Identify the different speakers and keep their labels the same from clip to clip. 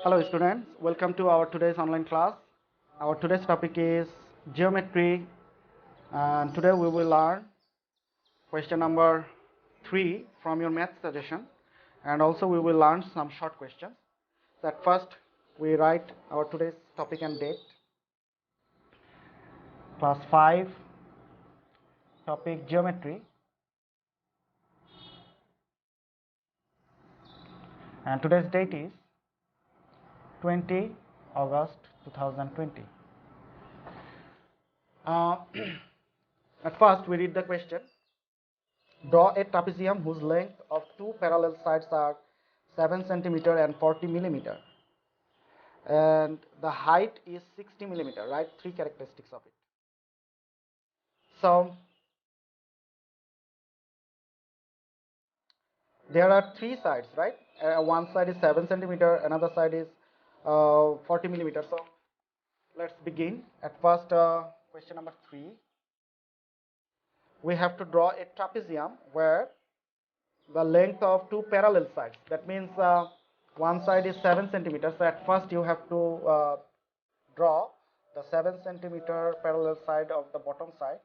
Speaker 1: Hello students, welcome to our today's online class. Our today's topic is geometry, and today we will learn question number 3 from your math suggestion, and also we will learn some short questions. So at first we write our today's topic and date. Class 5, topic geometry, and today's date is 20 August 2020. At first we read the question. Draw a trapezium whose length of two parallel sides are 7 cm and 40 mm, and the height is 60 mm. Write three characteristics of it. So there are three sides, right? One side is 7 cm, another side is 40 mm. So let's begin. At first, question number 3. We have to draw a trapezium where the length of two parallel sides. That means one side is 7 cm. So at first you have to draw the 7 cm parallel side of the bottom side.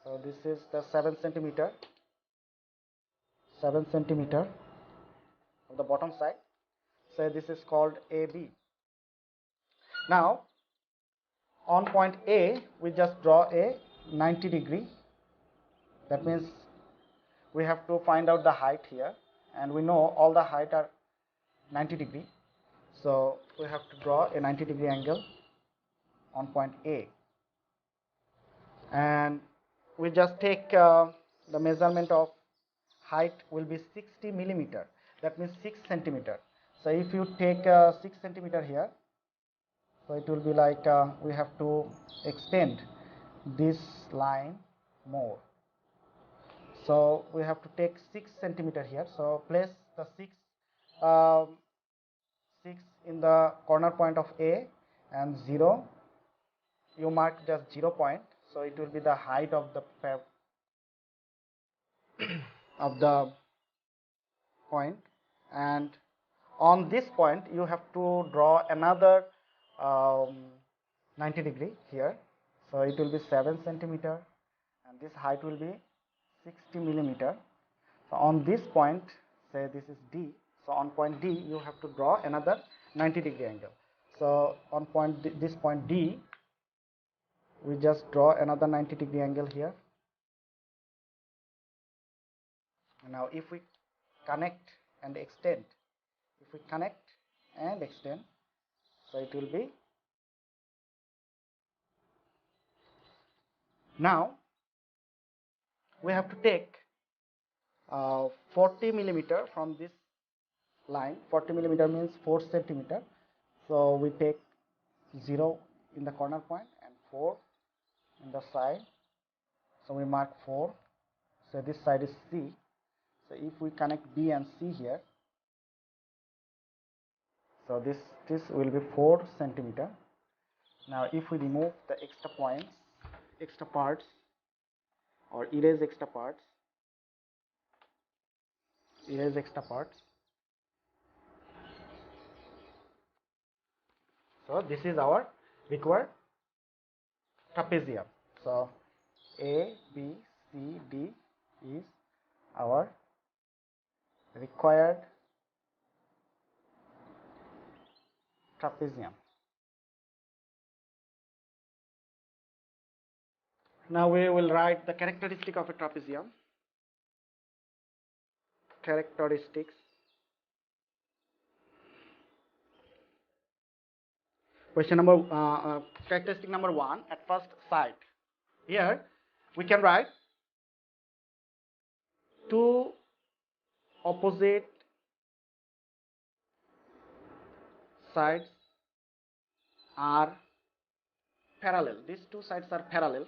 Speaker 1: So this is the 7 cm of the bottom side. So this is called AB. Now on point A we just draw a 90 degree. That means we have to find out the height here, and we know all the height are 90 degree. So we have to draw a 90 degree angle on point A, and we just take the measurement of height will be 60 millimeter. That means 6 centimeter. So if you take 6 centimeter here, so it will be like we have to extend this line more. So we have to take 6 centimeter here. So place the 6 in the corner point of A, and 0 you mark just 0 point. So it will be the height of the point, and on this point you have to draw another 90 degree here. So it will be 7 centimeter, and this height will be 60 millimeter. So on this point, say this is D, so on point D you have to draw another 90 degree angle. So on this point D, we just draw another 90 degree angle here. Now if we connect and extend, so it will be, now we have to take 40 millimeter from this line. 40 millimeter means 4 centimeter. So we take 0 in the corner point and 4 in the side. So we mark 4. So this side is C. So if we connect B and C here, so this will be 4 centimeter. Now if we remove the extra parts, or erase extra parts, so this is our required trapezium. So A, B, C, D is our required trapezium. Now we will write the characteristic of a trapezium. Characteristics. Question number characteristic number 1, at first side. Here we can write two opposite sides are parallel. These two sides are parallel,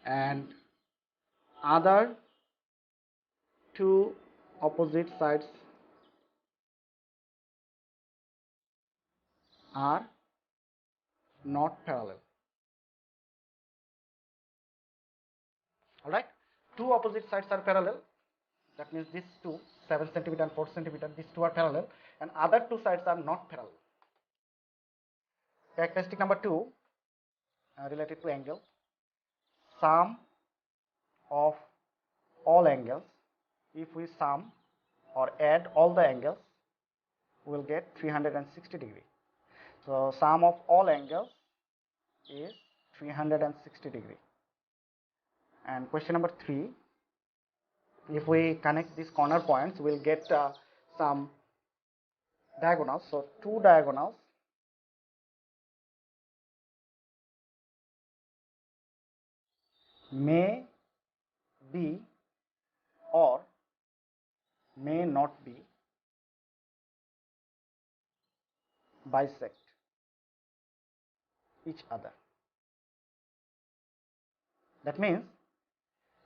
Speaker 1: and other two opposite sides are not parallel. Alright, two opposite sides are parallel. That means these two 7 centimeter and 4 centimeter, these two are parallel, and other two sides are not parallel. Characteristic number 2, related to angle. Sum of all angles, if we sum or add all the angles, we will get 360 degree. So sum of all angles is 360 degree. And question number 3, if we connect these corner points, we will get some diagonals. So two diagonals may be or may not be bisect each other. That means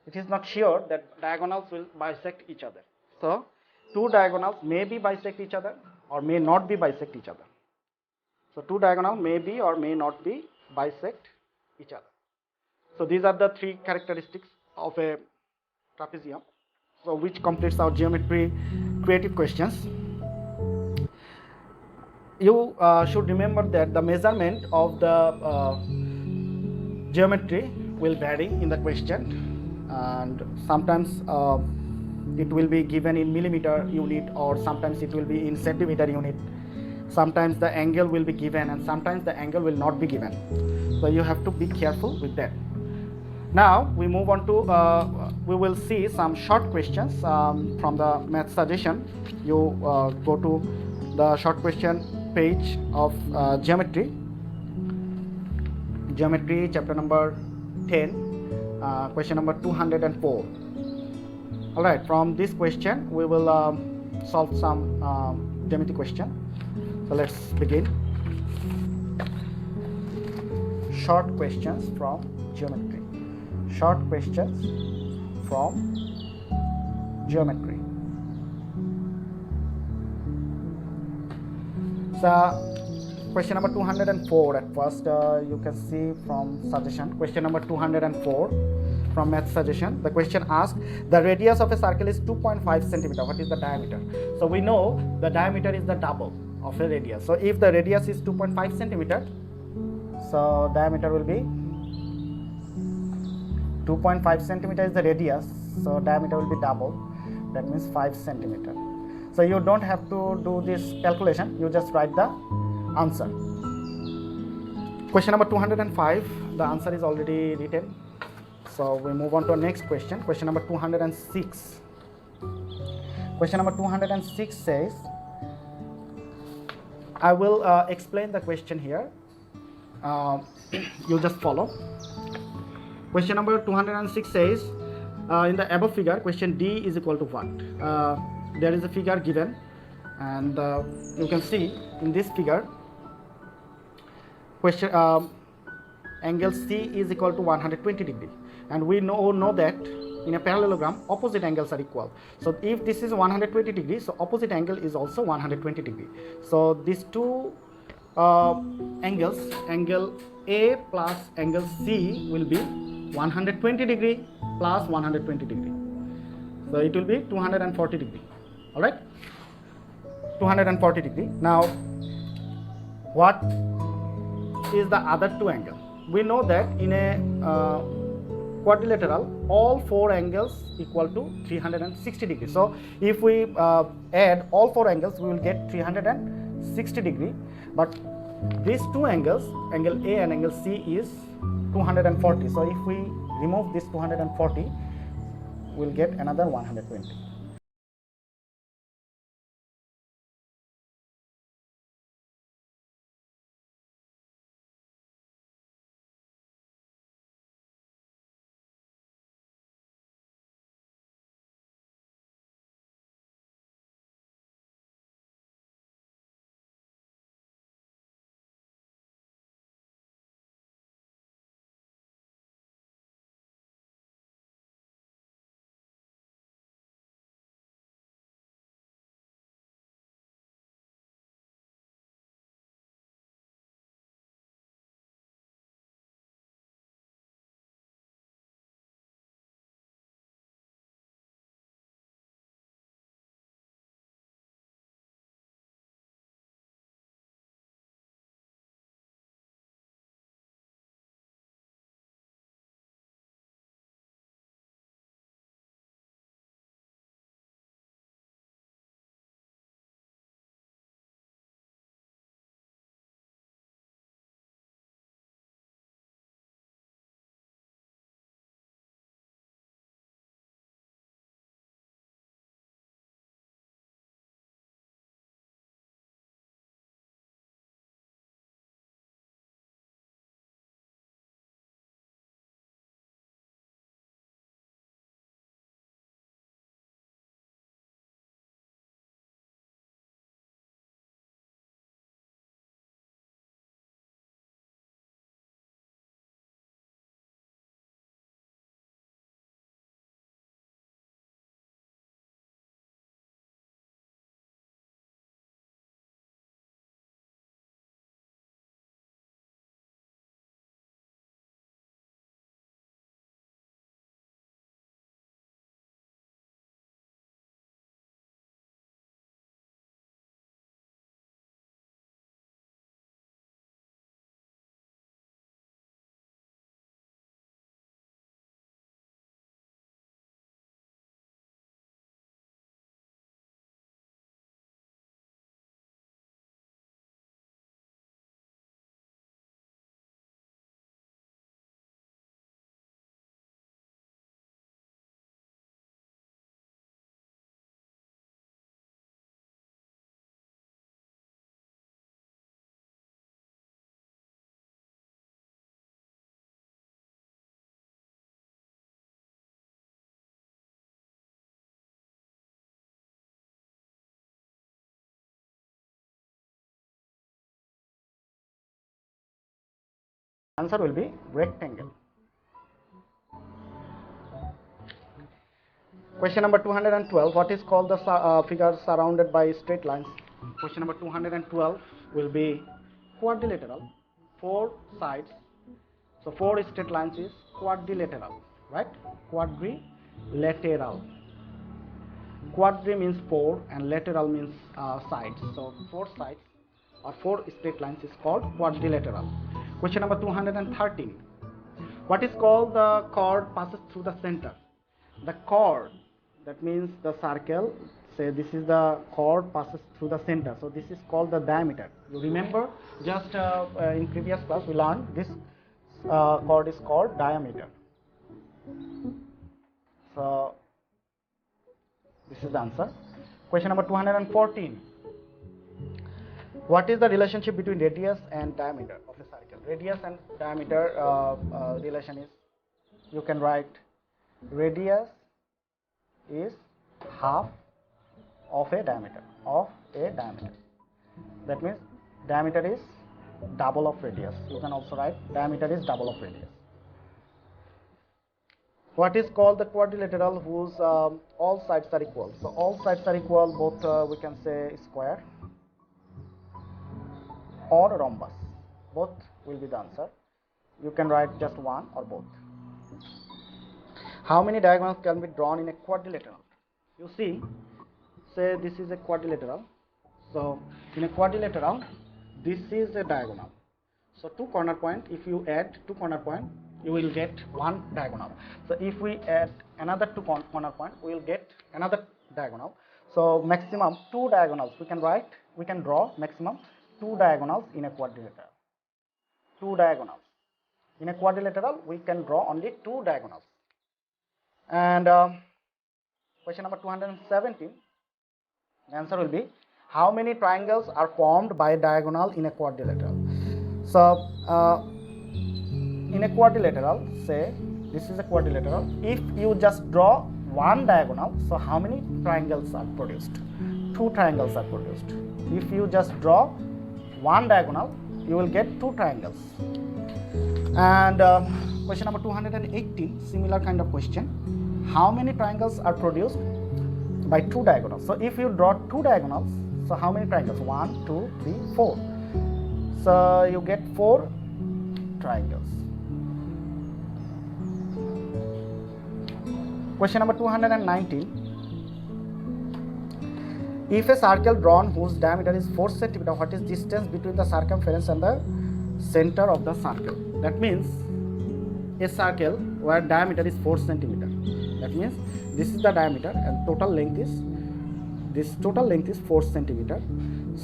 Speaker 1: it is not sure that diagonals will bisect each other. So two diagonals may be bisect each other or may not be bisect each other. So two diagonals may be or may not be bisect each other. So these are the three characteristics of a trapezium, so which completes our geometry creative questions. You should remember that the measurement of the geometry will vary in the question, and sometimes it will be given in millimeter unit, or sometimes it will be in centimeter unit. Sometimes the angle will be given and sometimes the angle will not be given, so you have to be careful with that. Now we move on to we will see some short questions from the math suggestion. You go to the short question page of geometry chapter number 10, question number 204. All right, from this question we will solve some geometry question. So let's begin. Short questions from geometry. Short questions from geometry. So question number 204 at first, you can see from suggestion. Question number 204 from math suggestion. The question asks, the radius of a circle is 2.5 centimeter. What is the diameter? So we know the diameter is the double of a radius. So if the radius is 2.5 centimeter, so diameter will be 2.5 centimeter is the radius, so diameter will be double, that means 5 centimeter. So you don't have to do this calculation, you just write the answer. Question number 205, the answer is already written. So we move on to our next question. Question number 206. Question number 206 says, I will explain the question here. You just follow. Question number 206 says, in the above figure, question D is equal to what? There is a figure given, and you can see in this figure, question angle C is equal to 120 degree, and we know that in a parallelogram opposite angles are equal. So if this is 120 degree, so opposite angle is also 120 degree. So these two angles, angle A plus angle C, will be 120 degree plus 120 degree. So it will be 240 degree. All right, 240 degree. Now what is the other two angles? We know that in a quadrilateral, all four angles equal to 360 degrees. So if we add all four angles, we will get 360 degree. But these two angles, angle A and angle C, is 240. So if we remove this 240, we will get another 120. Answer will be rectangle. Question number 212. What is called the figure surrounded by straight lines? Question number 212 will be quadrilateral. 4 sides. So 4 straight lines is quadrilateral, right? Quadrilateral. Quadri means 4 and lateral means sides. So 4 sides or 4 straight lines is called quadrilateral. Question number 213. What is called the chord passes through the center? The chord, that means the circle, say this is the chord passes through the center. So this is called the diameter. You remember just in previous class we learned this chord is called diameter. So this is the answer. Question number 214. What is the relationship between radius and diameter of a circle? Radius and diameter relation is, you can write radius is half of a diameter. That means diameter is double of radius. You can also write diameter is double of radius. What is called the quadrilateral whose all sides are equal? So all sides are equal, both we can say square or rhombus. Both will be the answer. You can write just one or both. How many diagonals can be drawn in a quadrilateral? You see, say this is a quadrilateral. So in a quadrilateral, this is a diagonal. So 2 corner point, if you add 2 corner point, you will get 1 diagonal. So if we add another 2 corner point, we will get another diagonal. So maximum 2 diagonals we can draw maximum 2 diagonals in a quadrilateral. 2 diagonals. In a quadrilateral, we can draw only 2 diagonals. And question number 217, the answer will be, how many triangles are formed by a diagonal in a quadrilateral? So in a quadrilateral, say this is a quadrilateral, if you just draw 1 diagonal, so how many triangles are produced? 2 triangles are produced. If you just draw 1 diagonal, you will get 2 triangles. And question number 218, similar kind of question. How many triangles are produced by 2 diagonals? So if you draw 2 diagonals, so how many triangles? 1, 2, 3, 4. So you get 4 triangles. Question number 219. If a circle drawn whose diameter is 4 cm, what is distance between the circumference and the center of the circle? That means a circle where diameter is 4 cm. That means this is the diameter and total length is 4 cm.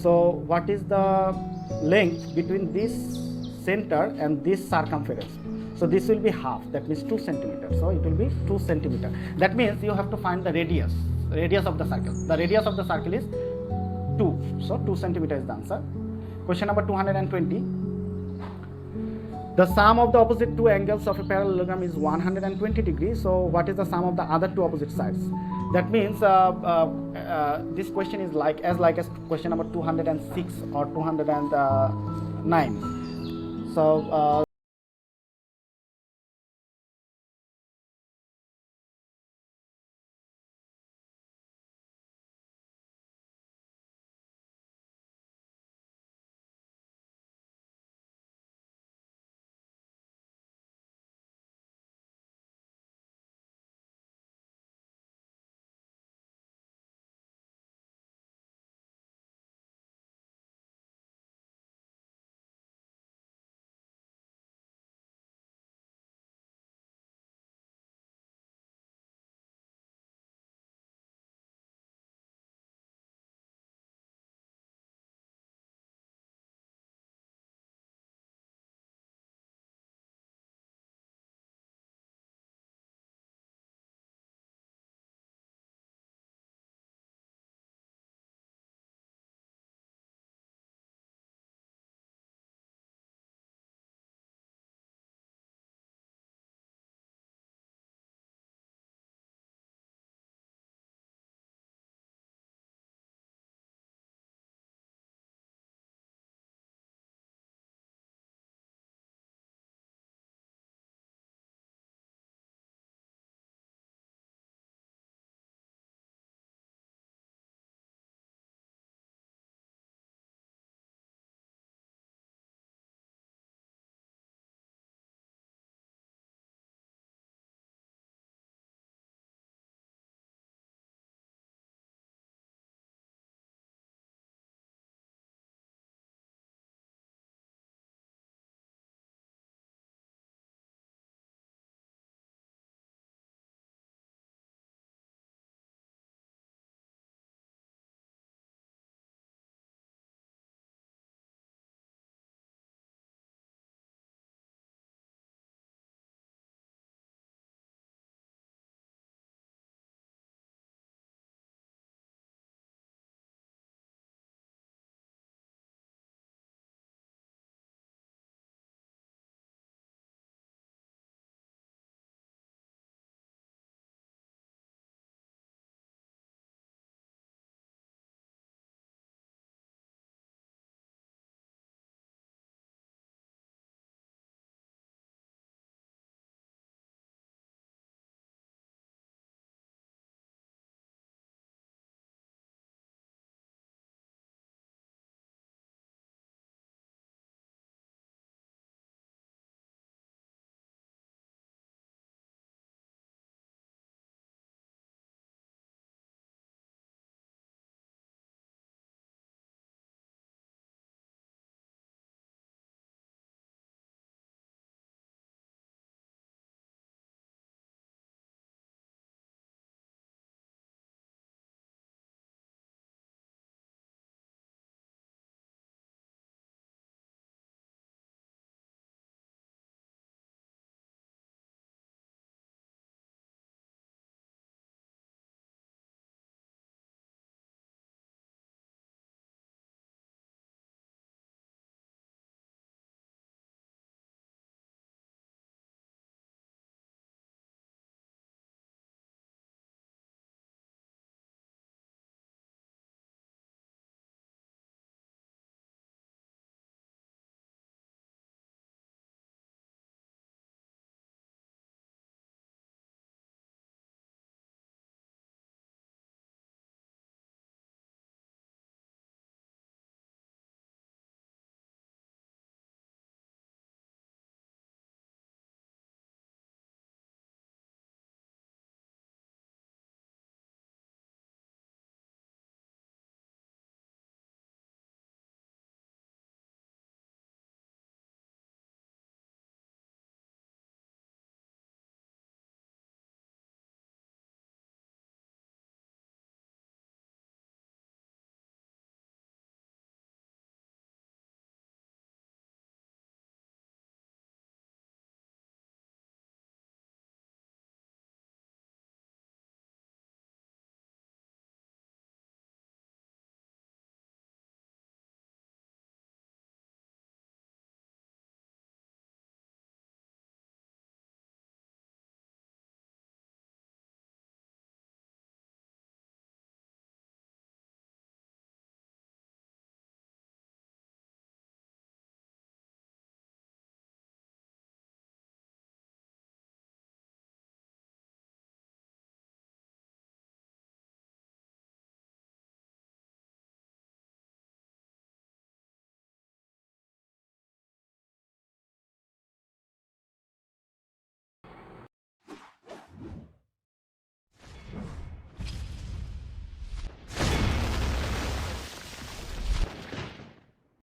Speaker 1: So what is the length between this center and this circumference? So this will be half, that means 2 cm. So it will be 2 cm. That means you have to find the radius of the circle. The radius of the circle is 2. So 2 cm is the answer. Question number 220. The sum of the opposite 2 angles of a parallelogram is 120 degrees. So what is the sum of the other 2 opposite sides? That means this question is like as question number 206 or 209. So